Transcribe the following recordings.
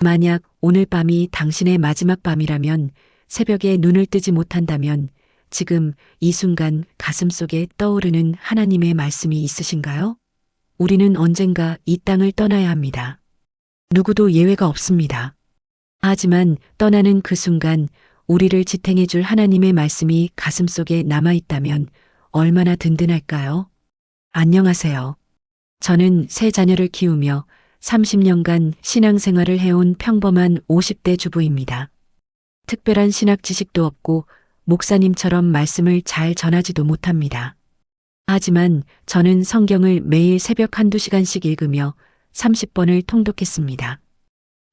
만약 오늘 밤이 당신의 마지막 밤이라면, 새벽에 눈을 뜨지 못한다면 지금 이 순간 가슴속에 떠오르는 하나님의 말씀이 있으신가요? 우리는 언젠가 이 땅을 떠나야 합니다. 누구도 예외가 없습니다. 하지만 떠나는 그 순간 우리를 지탱해 줄 하나님의 말씀이 가슴속에 남아있다면 얼마나 든든할까요? 안녕하세요. 저는 세 자녀를 키우며 30년간 신앙생활을 해온 평범한 50대 주부입니다. 특별한 신학 지식도 없고 목사님처럼 말씀을 잘 전하지도 못합니다. 하지만 저는 성경을 매일 새벽 한두 시간씩 읽으며 30번을 통독했습니다.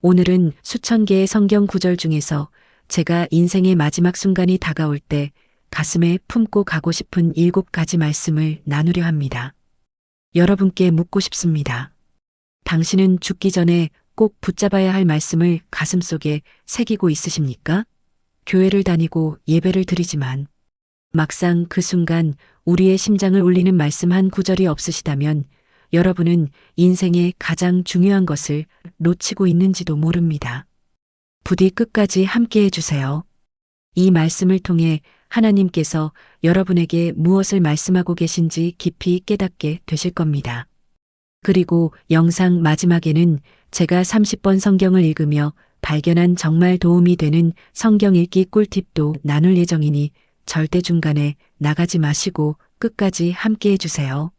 오늘은 수천 개의 성경 구절 중에서 제가 인생의 마지막 순간이 다가올 때 가슴에 품고 가고 싶은 7가지 말씀을 나누려 합니다. 여러분께 묻고 싶습니다. 당신은 죽기 전에 꼭 붙잡아야 할 말씀을 가슴속에 새기고 있으십니까? 교회를 다니고 예배를 드리지만 막상 그 순간 우리의 심장을 울리는 말씀 한 구절이 없으시다면 여러분은 인생의 가장 중요한 것을 놓치고 있는지도 모릅니다. 부디 끝까지 함께 해주세요. 이 말씀을 통해 하나님께서 여러분에게 무엇을 말씀하고 계신지 깊이 깨닫게 되실 겁니다. 그리고 영상 마지막에는 제가 30번 성경을 읽으며 발견한 정말 도움이 되는 성경 읽기 꿀팁도 나눌 예정이니 절대 중간에 나가지 마시고 끝까지 함께 해주세요.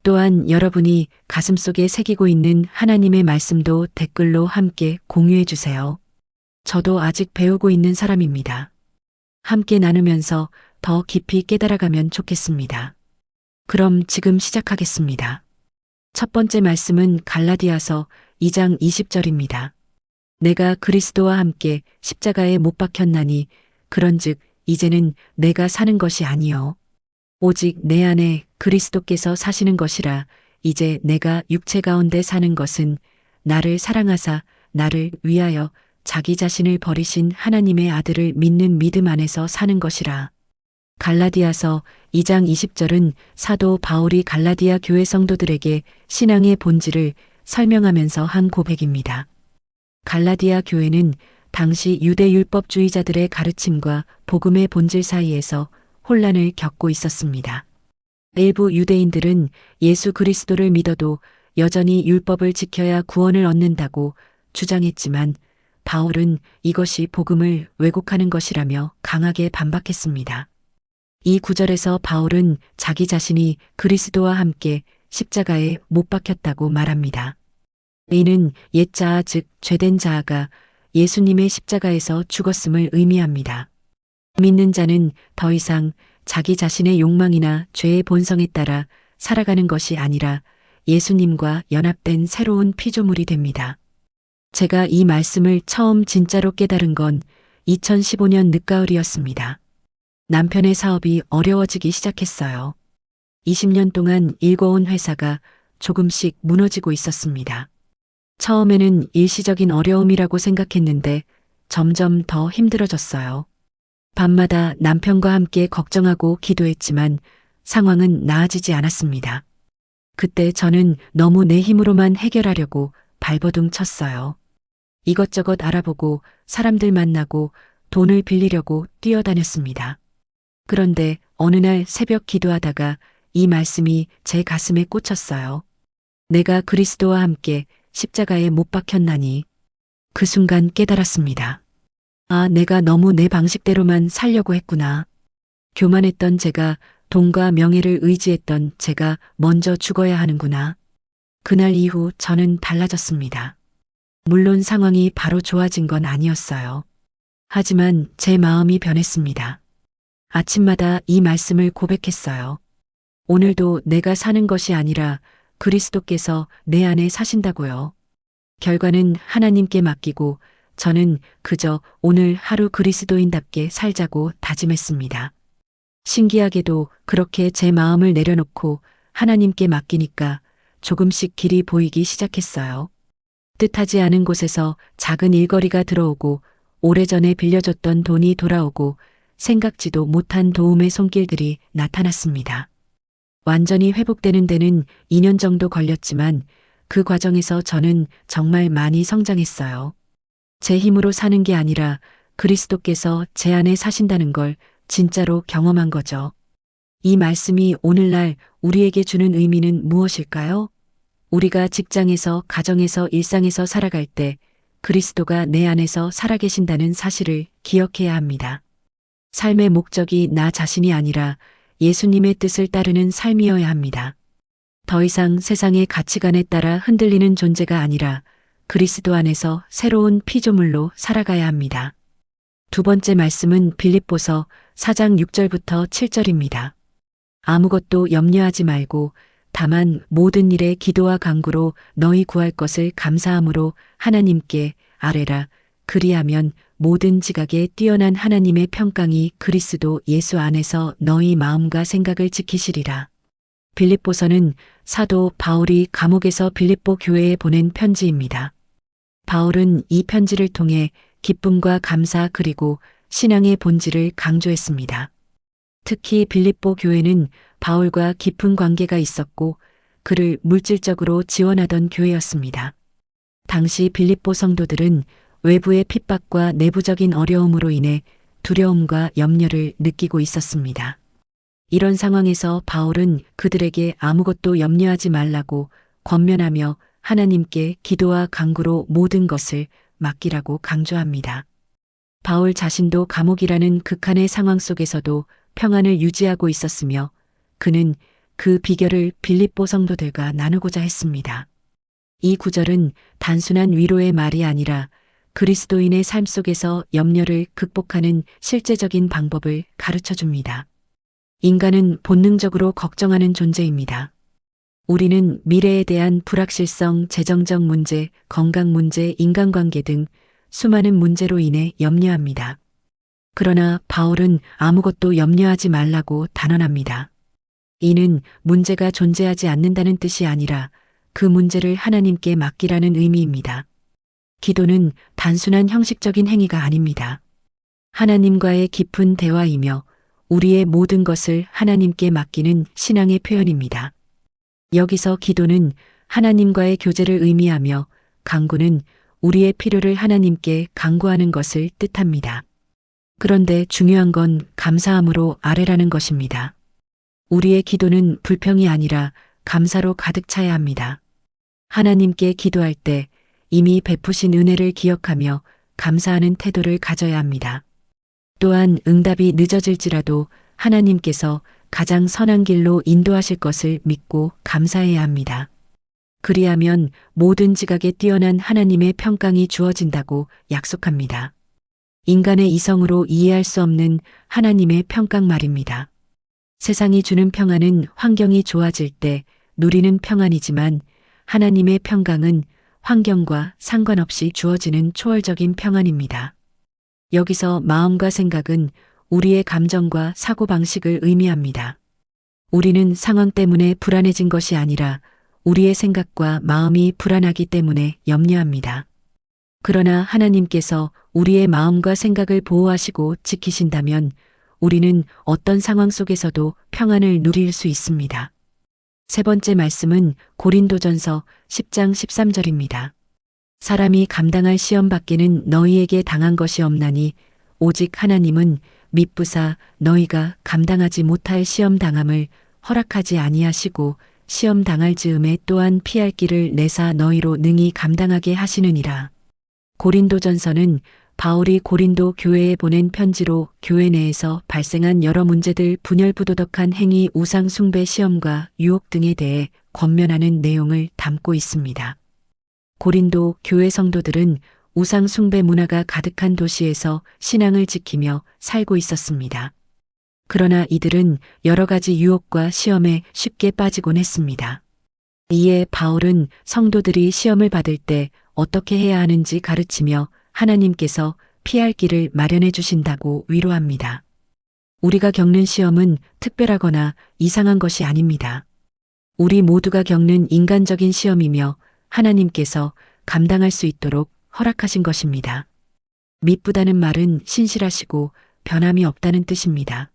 또한 여러분이 가슴속에 새기고 있는 하나님의 말씀도 댓글로 함께 공유해 주세요. 저도 아직 배우고 있는 사람입니다. 함께 나누면서 더 깊이 깨달아가면 좋겠습니다. 그럼 지금 시작하겠습니다. 첫 번째 말씀은 갈라디아서 2장 20절입니다. 내가 그리스도와 함께 십자가에 못 박혔나니 그런즉 이제는 내가 사는 것이 아니요 오직 내 안에 그리스도께서 사시는 것이라. 이제 내가 육체 가운데 사는 것은 나를 사랑하사 나를 위하여 자기 자신을 버리신 하나님의 아들을 믿는 믿음 안에서 사는 것이라. 갈라디아서 2장 20절은 사도 바울이 갈라디아 교회 성도들에게 신앙의 본질을 설명하면서 한 고백입니다. 갈라디아 교회는 당시 유대율법주의자들의 가르침과 복음의 본질 사이에서 혼란을 겪고 있었습니다. 일부 유대인들은 예수 그리스도를 믿어도 여전히 율법을 지켜야 구원을 얻는다고 주장했지만 바울은 이것이 복음을 왜곡하는 것이라며 강하게 반박했습니다. 이 구절에서 바울은 자기 자신이 그리스도와 함께 십자가에 못 박혔다고 말합니다. 이는 옛자아 즉 죄된 자아가 예수님의 십자가에서 죽었음을 의미합니다. 믿는 자는 더 이상 자기 자신의 욕망이나 죄의 본성에 따라 살아가는 것이 아니라 예수님과 연합된 새로운 피조물이 됩니다. 제가 이 말씀을 처음 진짜로 깨달은 건 2015년 늦가을이었습니다. 남편의 사업이 어려워지기 시작했어요. 20년 동안 일궈온 회사가 조금씩 무너지고 있었습니다. 처음에는 일시적인 어려움이라고 생각했는데 점점 더 힘들어졌어요. 밤마다 남편과 함께 걱정하고 기도했지만 상황은 나아지지 않았습니다. 그때 저는 너무 내 힘으로만 해결하려고 발버둥 쳤어요. 이것저것 알아보고 사람들 만나고 돈을 빌리려고 뛰어다녔습니다. 그런데 어느 날 새벽 기도하다가 이 말씀이 제 가슴에 꽂혔어요. 내가 그리스도와 함께 십자가에 못 박혔나니. 그 순간 깨달았습니다. 아, 내가 너무 내 방식대로만 살려고 했구나. 교만했던 제가, 돈과 명예를 의지했던 제가 먼저 죽어야 하는구나. 그날 이후 저는 달라졌습니다. 물론 상황이 바로 좋아진 건 아니었어요. 하지만 제 마음이 변했습니다. 아침마다 이 말씀을 고백했어요. 오늘도 내가 사는 것이 아니라 그리스도께서 내 안에 사신다고요. 결과는 하나님께 맡기고 저는 그저 오늘 하루 그리스도인답게 살자고 다짐했습니다. 신기하게도 그렇게 제 마음을 내려놓고 하나님께 맡기니까 조금씩 길이 보이기 시작했어요. 뜻하지 않은 곳에서 작은 일거리가 들어오고 오래전에 빌려줬던 돈이 돌아오고 생각지도 못한 도움의 손길들이 나타났습니다. 완전히 회복되는 데는 2년 정도 걸렸지만 그 과정에서 저는 정말 많이 성장했어요. 제 힘으로 사는 게 아니라 그리스도께서 제 안에 사신다는 걸 진짜로 경험한 거죠. 이 말씀이 오늘날 우리에게 주는 의미는 무엇일까요? 우리가 직장에서, 가정에서, 일상에서 살아갈 때 그리스도가 내 안에서 살아계신다는 사실을 기억해야 합니다. 삶의 목적이 나 자신이 아니라 예수님의 뜻을 따르는 삶이어야 합니다. 더 이상 세상의 가치관에 따라 흔들리는 존재가 아니라 그리스도 안에서 새로운 피조물로 살아가야 합니다. 두 번째 말씀은 빌립보서 4장 6절부터 7절입니다. 아무것도 염려하지 말고 다만 모든 일에 기도와 간구로 너희 구할 것을 감사함으로 하나님께 아뢰라. 그리하면 모든 지각에 뛰어난 하나님의 평강이 그리스도 예수 안에서 너희 마음과 생각을 지키시리라. 빌립보서는 사도 바울이 감옥에서 빌립보 교회에 보낸 편지입니다. 바울은 이 편지를 통해 기쁨과 감사 그리고 신앙의 본질을 강조했습니다. 특히 빌립보 교회는 바울과 깊은 관계가 있었고 그를 물질적으로 지원하던 교회였습니다. 당시 빌립보 성도들은 외부의 핍박과 내부적인 어려움으로 인해 두려움과 염려를 느끼고 있었습니다. 이런 상황에서 바울은 그들에게 아무것도 염려하지 말라고 권면하며 하나님께 기도와 간구로 모든 것을 맡기라고 강조합니다. 바울 자신도 감옥이라는 극한의 상황 속에서도 평안을 유지하고 있었으며 그는 그 비결을 빌립보 성도들과 나누고자 했습니다. 이 구절은 단순한 위로의 말이 아니라 그리스도인의 삶 속에서 염려를 극복하는 실제적인 방법을 가르쳐 줍니다. 인간은 본능적으로 걱정하는 존재입니다. 우리는 미래에 대한 불확실성, 재정적 문제, 건강 문제, 인간관계 등 수많은 문제로 인해 염려합니다. 그러나 바울은 아무것도 염려하지 말라고 단언합니다. 이는 문제가 존재하지 않는다는 뜻이 아니라 그 문제를 하나님께 맡기라는 의미입니다. 기도는 단순한 형식적인 행위가 아닙니다. 하나님과의 깊은 대화이며 우리의 모든 것을 하나님께 맡기는 신앙의 표현입니다. 여기서 기도는 하나님과의 교제를 의미하며 간구는 우리의 필요를 하나님께 간구하는 것을 뜻합니다. 그런데 중요한 건 감사함으로 아뢰라는 것입니다. 우리의 기도는 불평이 아니라 감사로 가득 차야 합니다. 하나님께 기도할 때 이미 베푸신 은혜를 기억하며 감사하는 태도를 가져야 합니다. 또한 응답이 늦어질지라도 하나님께서 가장 선한 길로 인도하실 것을 믿고 감사해야 합니다. 그리하면 모든 지각에 뛰어난 하나님의 평강이 주어진다고 약속합니다. 인간의 이성으로 이해할 수 없는 하나님의 평강 말입니다. 세상이 주는 평안은 환경이 좋아질 때 누리는 평안이지만 하나님의 평강은 환경과 상관없이 주어지는 초월적인 평안입니다. 여기서 마음과 생각은 우리의 감정과 사고방식을 의미합니다. 우리는 상황 때문에 불안해진 것이 아니라 우리의 생각과 마음이 불안하기 때문에 염려합니다. 그러나 하나님께서 우리의 마음과 생각을 보호하시고 지키신다면 우리는 어떤 상황 속에서도 평안을 누릴 수 있습니다. 세 번째 말씀은 고린도전서 10장 13절입니다. 사람이 감당할 시험 밖에는 너희에게 당한 것이 없나니 오직 하나님은 미쁘사 너희가 감당하지 못할 시험 당함을 허락하지 아니하시고 시험 당할 즈음에 또한 피할 길을 내사 너희로 능히 감당하게 하시느니라. 고린도전서는 바울이 고린도 교회에 보낸 편지로 교회 내에서 발생한 여러 문제들, 분열부도덕한 행위, 우상 숭배 시험과 유혹 등에 대해 권면하는 내용을 담고 있습니다. 고린도 교회 성도들은 우상 숭배 문화가 가득한 도시에서 신앙을 지키며 살고 있었습니다. 그러나 이들은 여러 가지 유혹과 시험에 쉽게 빠지곤 했습니다. 이에 바울은 성도들이 시험을 받을 때 어떻게 해야 하는지 가르치며 하나님께서 피할 길을 마련해 주신다고 위로합니다. 우리가 겪는 시험은 특별하거나 이상한 것이 아닙니다. 우리 모두가 겪는 인간적인 시험이며 하나님께서 감당할 수 있도록 허락하신 것입니다. 미쁘다는 말은 신실하시고 변함이 없다는 뜻입니다.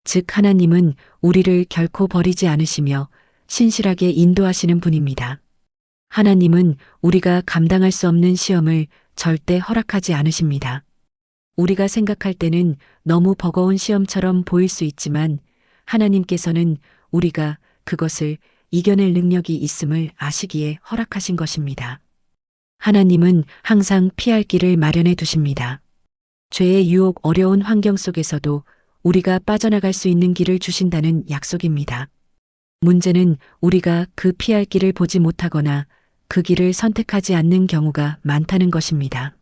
즉 하나님은 우리를 결코 버리지 않으시며 신실하게 인도하시는 분입니다. 하나님은 우리가 감당할 수 없는 시험을 절대 허락하지 않으십니다. 우리가 생각할 때는 너무 버거운 시험처럼 보일 수 있지만 하나님께서는 우리가 그것을 이겨낼 능력이 있음을 아시기에 허락하신 것입니다. 하나님은 항상 피할 길을 마련해 두십니다. 죄의 유혹 어려운 환경 속에서도 우리가 빠져나갈 수 있는 길을 주신다는 약속입니다. 문제는 우리가 그 피할 길을 보지 못하거나 그 길을 선택하지 않는 경우가 많다는 것입니다.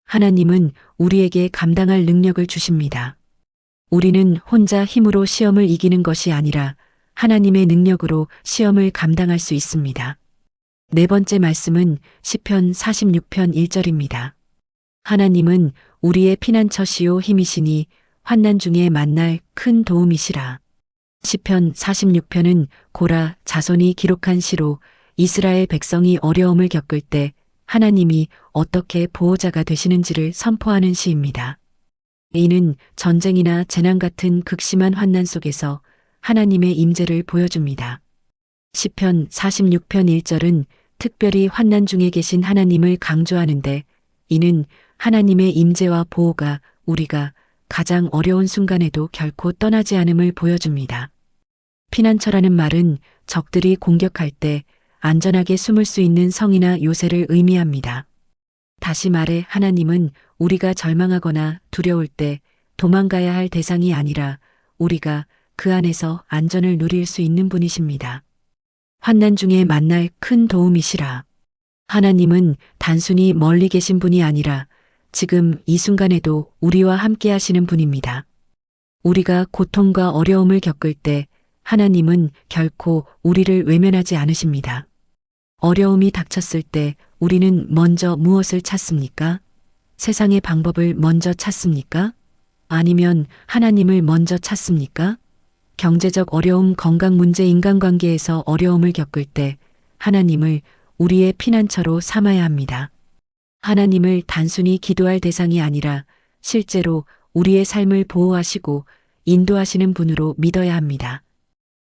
하나님은 우리에게 감당할 능력을 주십니다. 우리는 혼자 힘으로 시험을 이기는 것이 아니라 하나님의 능력으로 시험을 감당할 수 있습니다. 네 번째 말씀은 시편 46편 1절입니다. 하나님은 우리의 피난처시요 힘이시니 환난 중에 만날 큰 도움이시라. 시편 46편은 고라 자손이 기록한 시로 이스라엘 백성이 어려움을 겪을 때 하나님이 어떻게 보호자가 되시는지를 선포하는 시입니다. 이는 전쟁이나 재난 같은 극심한 환난 속에서 하나님의 임재를 보여줍니다. 시편 46편 1절은 특별히 환난 중에 계신 하나님을 강조하는데 이는 하나님의 임재와 보호가 우리가 가장 어려운 순간에도 결코 떠나지 않음을 보여줍니다. 피난처라는 말은 적들이 공격할 때 안전하게 숨을 수 있는 성이나 요새를 의미합니다. 다시 말해 하나님은 우리가 절망하거나 두려울 때 도망가야 할 대상이 아니라 우리가 그 안에서 안전을 누릴 수 있는 분이십니다. 환난 중에 만날 큰 도움이시라. 하나님은 단순히 멀리 계신 분이 아니라 지금 이 순간에도 우리와 함께 하시는 분입니다. 우리가 고통과 어려움을 겪을 때 하나님은 결코 우리를 외면하지 않으십니다. 어려움이 닥쳤을 때 우리는 먼저 무엇을 찾습니까? 세상의 방법을 먼저 찾습니까? 아니면 하나님을 먼저 찾습니까? 경제적 어려움, 건강 문제, 인간관계에서 어려움을 겪을 때 하나님을 우리의 피난처로 삼아야 합니다. 하나님을 단순히 기도할 대상이 아니라 실제로 우리의 삶을 보호하시고 인도하시는 분으로 믿어야 합니다.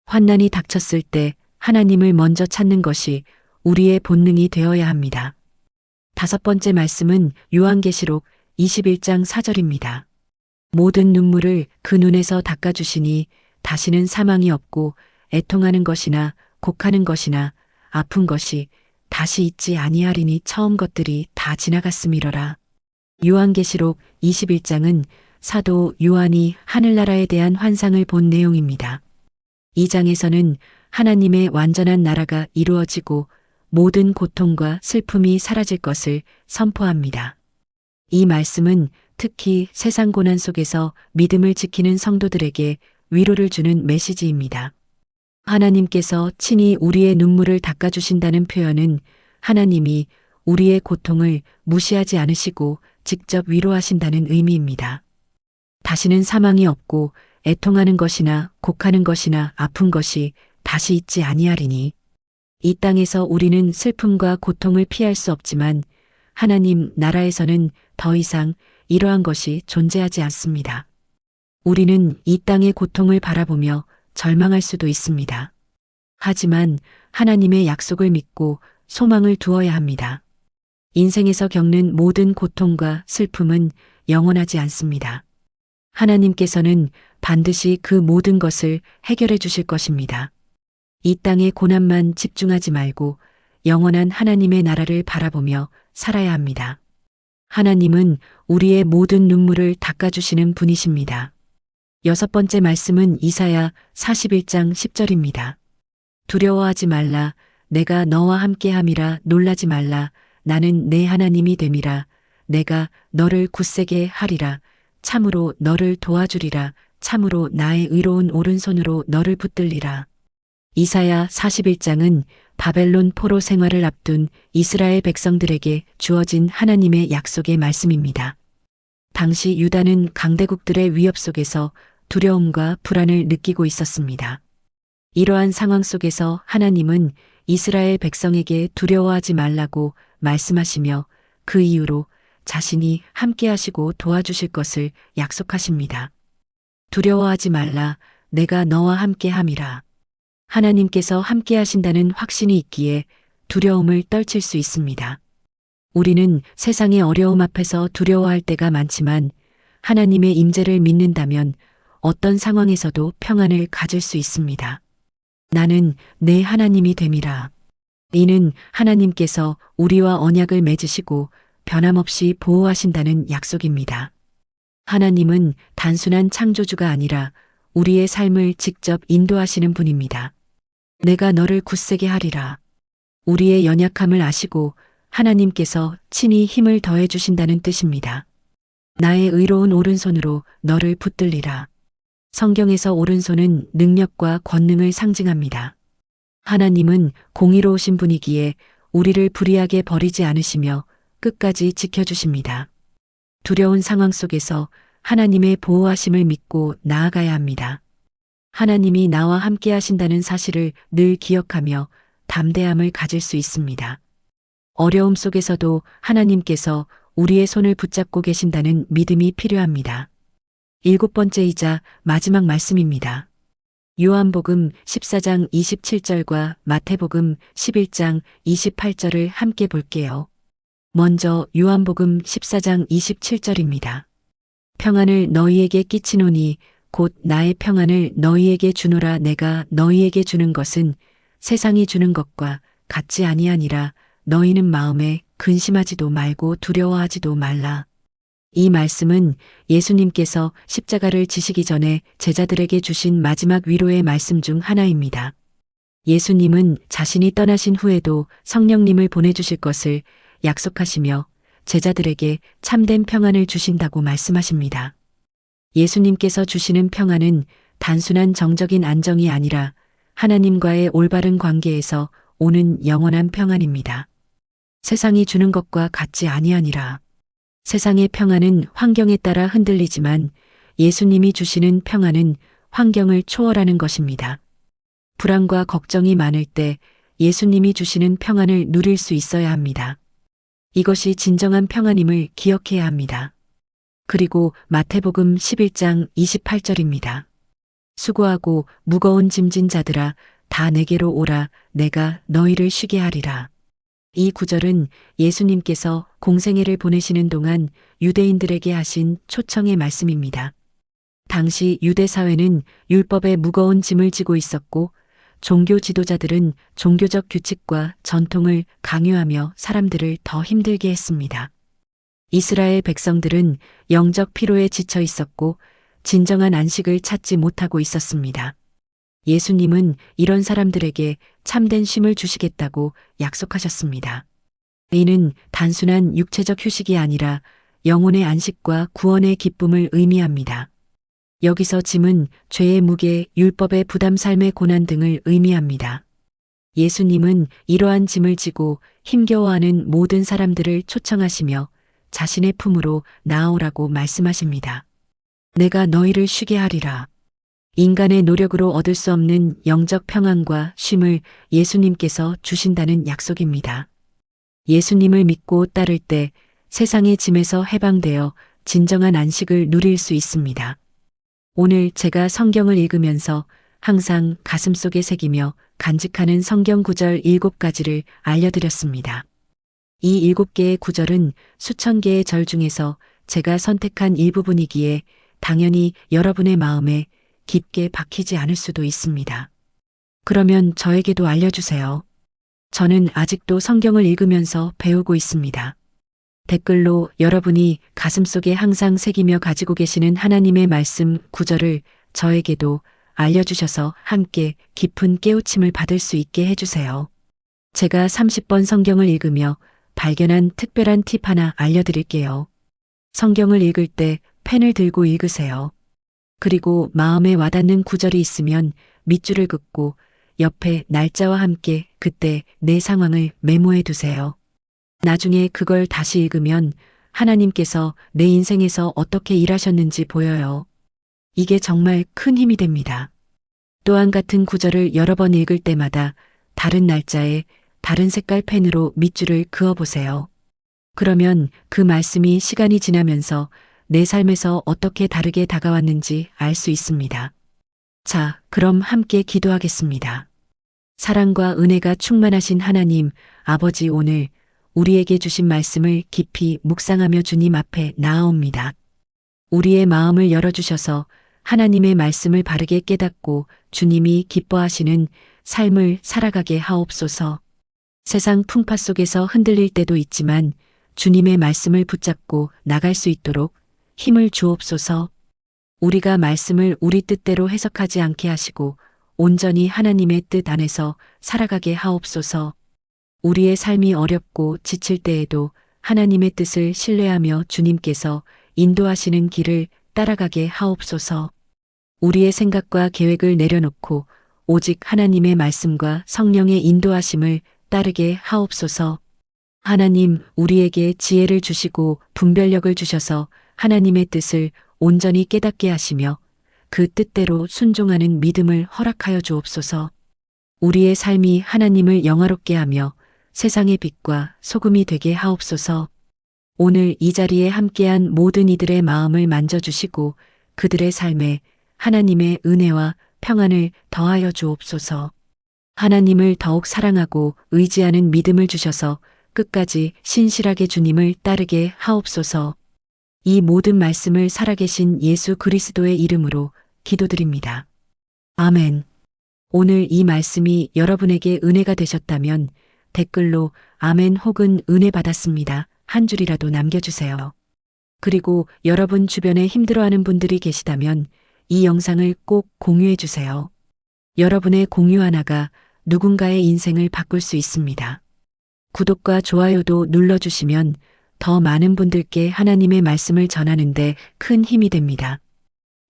환난이 닥쳤을 때 하나님을 먼저 찾는 것이 우리의 본능이 되어야 합니다. 다섯 번째 말씀은 요한계시록 21장 4절입니다. 모든 눈물을 그 눈에서 닦아주시니 다시는 사망이 없고 애통하는 것이나 곡하는 것이나 아픈 것이 다시 있지 아니하리니 처음 것들이 다 지나갔음이러라. 요한계시록 21장은 사도 요한이 하늘나라에 대한 환상을 본 내용입니다. 이 장에서는 하나님의 완전한 나라가 이루어지고 모든 고통과 슬픔이 사라질 것을 선포합니다. 이 말씀은 특히 세상 고난 속에서 믿음을 지키는 성도들에게 위로를 주는 메시지입니다. 하나님께서 친히 우리의 눈물을 닦아주신다는 표현은 하나님이 우리의 고통을 무시하지 않으시고 직접 위로하신다는 의미입니다. 다시는 사망이 없고 애통하는 것이나 곡하는 것이나 아픈 것이 다시 있지 아니하리니 이 땅에서 우리는 슬픔과 고통을 피할 수 없지만 하나님 나라에서는 더 이상 이러한 것이 존재하지 않습니다. 우리는 이 땅의 고통을 바라보며 절망할 수도 있습니다. 하지만 하나님의 약속을 믿고 소망을 두어야 합니다. 인생에서 겪는 모든 고통과 슬픔은 영원하지 않습니다. 하나님께서는 반드시 그 모든 것을 해결해 주실 것입니다. 이 땅의 고난만 집중하지 말고 영원한 하나님의 나라를 바라보며 살아야 합니다. 하나님은 우리의 모든 눈물을 닦아주시는 분이십니다. 여섯 번째 말씀은 이사야 41장 10절입니다. 두려워하지 말라. 내가 너와 함께함이라. 놀라지 말라. 나는 내 하나님이 됨이라. 내가 너를 굳세게 하리라. 참으로 너를 도와주리라. 참으로 나의 의로운 오른손으로 너를 붙들리라. 이사야 41장은 바벨론 포로 생활을 앞둔 이스라엘 백성들에게 주어진 하나님의 약속의 말씀입니다. 당시 유다는 강대국들의 위협 속에서 두려움과 불안을 느끼고 있었습니다. 이러한 상황 속에서 하나님은 이스라엘 백성에게 두려워하지 말라고 말씀하시며 그 이후로 자신이 함께 하시고 도와주실 것을 약속하십니다. 두려워하지 말라. 내가 너와 함께 함이라. 하나님께서 함께 하신다는 확신이 있기에 두려움을 떨칠 수 있습니다. 우리는 세상의 어려움 앞에서 두려워할 때가 많지만 하나님의 임재를 믿는다면 어떤 상황에서도 평안을 가질 수 있습니다. 나는 내 하나님이 됨이라. 이는 하나님께서 우리와 언약을 맺으시고 변함없이 보호하신다는 약속입니다. 하나님은 단순한 창조주가 아니라 우리의 삶을 직접 인도하시는 분입니다. 내가 너를 굳세게 하리라. 우리의 연약함을 아시고 하나님께서 친히 힘을 더해 주신다는 뜻입니다. 나의 의로운 오른손으로 너를 붙들리라. 성경에서 오른손은 능력과 권능을 상징합니다. 하나님은 공의로우신 분이기에 우리를 불의하게 버리지 않으시며 끝까지 지켜주십니다. 두려운 상황 속에서 하나님의 보호하심을 믿고 나아가야 합니다. 하나님이 나와 함께 하신다는 사실을 늘 기억하며 담대함을 가질 수 있습니다. 어려움 속에서도 하나님께서 우리의 손을 붙잡고 계신다는 믿음이 필요합니다. 7번째이자 마지막 말씀입니다. 요한복음 14장 27절과 마태복음 11장 28절을 함께 볼게요. 먼저 요한복음 14장 27절입니다. 평안을 너희에게 끼치노니 곧 나의 평안을 너희에게 주노라. 내가 너희에게 주는 것은 세상이 주는 것과 같지 아니하니라. 너희는 마음에 근심하지도 말고 두려워하지도 말라. 이 말씀은 예수님께서 십자가를 지시기 전에 제자들에게 주신 마지막 위로의 말씀 중 하나입니다. 예수님은 자신이 떠나신 후에도 성령님을 보내주실 것을 약속하시며 제자들에게 참된 평안을 주신다고 말씀하십니다. 예수님께서 주시는 평안은 단순한 정적인 안정이 아니라 하나님과의 올바른 관계에서 오는 영원한 평안입니다. 세상이 주는 것과 같지 아니하니라. 세상의 평안은 환경에 따라 흔들리지만 예수님이 주시는 평안은 환경을 초월하는 것입니다. 불안과 걱정이 많을 때 예수님이 주시는 평안을 누릴 수 있어야 합니다. 이것이 진정한 평안임을 기억해야 합니다. 그리고 마태복음 11장 28절입니다. 수고하고 무거운 짐진 자들아 다 내게로 오라. 내가 너희를 쉬게 하리라. 이 구절은 예수님께서 공생애를 보내시는 동안 유대인들에게 하신 초청의 말씀입니다. 당시 유대 사회는 율법의 무거운 짐을 지고 있었고 종교 지도자들은 종교적 규칙과 전통을 강요하며 사람들을 더 힘들게 했습니다. 이스라엘 백성들은 영적 피로에 지쳐 있었고 진정한 안식을 찾지 못하고 있었습니다. 예수님은 이런 사람들에게 참된 쉼을 주시겠다고 약속하셨습니다. 이는 단순한 육체적 휴식이 아니라 영혼의 안식과 구원의 기쁨을 의미합니다. 여기서 짐은 죄의 무게, 율법의 부담, 삶의 고난 등을 의미합니다. 예수님은 이러한 짐을 지고 힘겨워하는 모든 사람들을 초청하시며 자신의 품으로 나아오라고 말씀하십니다. 내가 너희를 쉬게 하리라. 인간의 노력으로 얻을 수 없는 영적 평안과 쉼을 예수님께서 주신다는 약속입니다. 예수님을 믿고 따를 때 세상의 짐에서 해방되어 진정한 안식을 누릴 수 있습니다. 오늘 제가 성경을 읽으면서 항상 가슴속에 새기며 간직하는 성경 구절 7가지를 알려드렸습니다. 이 7개의 구절은 수천 개의 절 중에서 제가 선택한 일부분이기에 당연히 여러분의 마음에 깊게 박히지 않을 수도 있습니다. 그러면 저에게도 알려주세요. 저는 아직도 성경을 읽으면서 배우고 있습니다. 댓글로 여러분이 가슴속에 항상 새기며 가지고 계시는 하나님의 말씀 구절을 저에게도 알려주셔서 함께 깊은 깨우침을 받을 수 있게 해주세요. 제가 30번 성경을 읽으며 발견한 특별한 팁 하나 알려드릴게요. 성경을 읽을 때 펜을 들고 읽으세요. 그리고 마음에 와닿는 구절이 있으면 밑줄을 긋고 옆에 날짜와 함께 그때 내 상황을 메모해 두세요. 나중에 그걸 다시 읽으면 하나님께서 내 인생에서 어떻게 일하셨는지 보여요. 이게 정말 큰 힘이 됩니다. 또한 같은 구절을 여러 번 읽을 때마다 다른 날짜에 다른 색깔 펜으로 밑줄을 그어보세요. 그러면 그 말씀이 시간이 지나면서 내 삶에서 어떻게 다르게 다가왔는지 알 수 있습니다. 자, 그럼 함께 기도하겠습니다. 사랑과 은혜가 충만하신 하나님, 아버지, 오늘 우리에게 주신 말씀을 깊이 묵상하며 주님 앞에 나아옵니다. 우리의 마음을 열어주셔서 하나님의 말씀을 바르게 깨닫고 주님이 기뻐하시는 삶을 살아가게 하옵소서. 세상 풍파 속에서 흔들릴 때도 있지만 주님의 말씀을 붙잡고 나갈 수 있도록 힘을 주옵소서. 우리가 말씀을 우리 뜻대로 해석하지 않게 하시고 온전히 하나님의 뜻 안에서 살아가게 하옵소서. 우리의 삶이 어렵고 지칠 때에도 하나님의 뜻을 신뢰하며 주님께서 인도하시는 길을 따라가게 하옵소서. 우리의 생각과 계획을 내려놓고 오직 하나님의 말씀과 성령의 인도하심을 따르게 하옵소서. 하나님, 우리에게 지혜를 주시고 분별력을 주셔서 하나님의 뜻을 온전히 깨닫게 하시며 그 뜻대로 순종하는 믿음을 허락하여 주옵소서. 우리의 삶이 하나님을 영화롭게 하며 세상의 빛과 소금이 되게 하옵소서. 오늘 이 자리에 함께한 모든 이들의 마음을 만져주시고 그들의 삶에 하나님의 은혜와 평안을 더하여 주옵소서. 하나님을 더욱 사랑하고 의지하는 믿음을 주셔서 끝까지 신실하게 주님을 따르게 하옵소서. 이 모든 말씀을 살아계신 예수 그리스도의 이름으로 기도드립니다. 아멘. 오늘 이 말씀이 여러분에게 은혜가 되셨다면 댓글로 아멘 혹은 은혜 받았습니다. 한 줄이라도 남겨주세요. 그리고 여러분 주변에 힘들어하는 분들이 계시다면 이 영상을 꼭 공유해 주세요. 여러분의 공유 하나가 누군가의 인생을 바꿀 수 있습니다. 구독과 좋아요도 눌러주시면 더 많은 분들께 하나님의 말씀을 전하는데 큰 힘이 됩니다.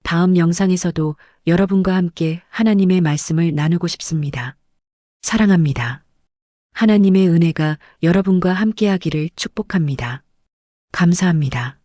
다음 영상에서도 여러분과 함께 하나님의 말씀을 나누고 싶습니다. 사랑합니다. 하나님의 은혜가 여러분과 함께하기를 축복합니다. 감사합니다.